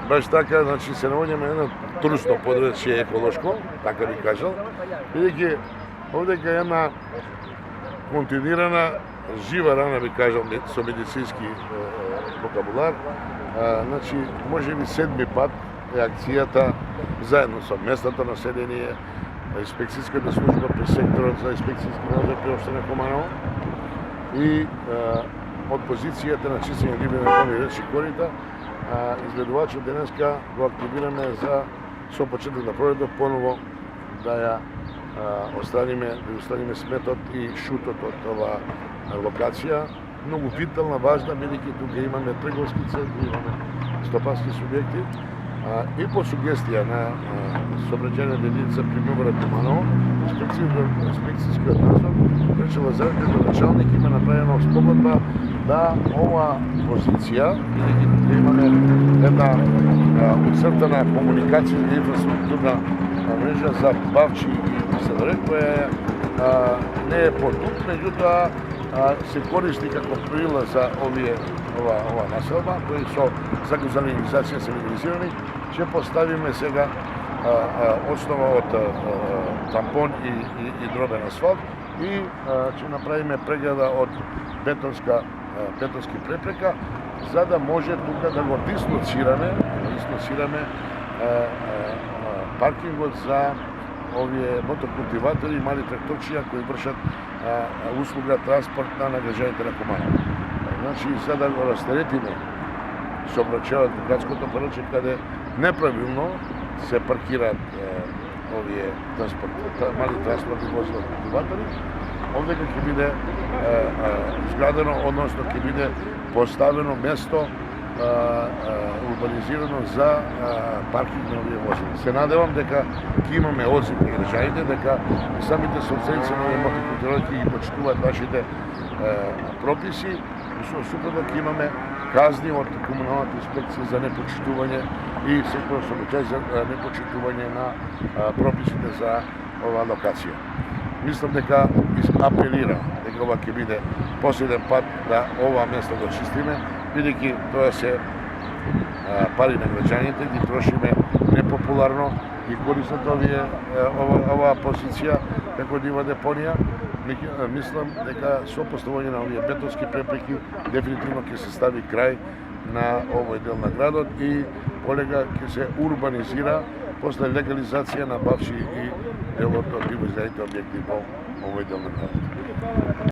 Баш така, значи се наоѓаме едно трусно подречје еколошко, така би кажал, бидејќи овдека е една континуирана жива рана, би кажал, со медицински вокабулар. Значи, може би седми пат е акцијата заедно со местното население, инспекцијската служба при секторот за инспекцијски надзор при општина Куманово и од позицијата на чистење ливени води речи корита, изгледувачот денеска го активираме за со почеток на пролетот поново да ја оставиме сметот и шутот од оваа локација. Многу витална, важна, бидејќи тука имаме трговски центри, имаме стопански субјекти. И по сугестија на сообраќајната единица при МВР Куманово, инспекцијскиот надзор рече Лазарев началник има направена спогодба да ова позиција, бидејќи тука имаме една уцртана комуникацијска инфраструктурна мрежа за Бавчи и СДР, која не е потук, меѓутоа се користи како прила за ова населба, кои со закон за легализација се легализирани. Ќе поставиме сега основа од тампон и дробен асфалт и ќе направиме прегледа од бетонски препрека, за да може тука да го дислоцираме паркингот за овие мотокултиватори и мали тракторчија кои вршат услуга транспортна на граѓаните на Куманово. Значи, за да го растеретиме сообраќајот во градското подруčје каде неправилно се паркираат овие мали транспортни возила култиватори, овдека ќе биде изградено, односно ќе биде поставено место урбанизирано за паркинг на овие возила. Се надевам дека ќе имаме одзив на граѓаните, дека самите собственици на овие мотокултиватори ќе ги почитуваат нашите прописи и со супротно ќе имаме казни од комуналната инспекција за непочитување и секој сообраќај за непочитување на прописите за оваа локација. Мислам дека апелира дека ова ќе биде последен пат да ова место го чистиме, бидејќи тоа се пари на граѓаните, ги трошиме непопуларно, ги користат оваа позиција како нива депонија. Мислам дека со поставување на овие бетонски препреки дефинитивно ќе се стави крај на овој дел на градот и полека ќе се урбанизира после легализација на Бавчи и делот од диво изградените објекти во овој дел на градот.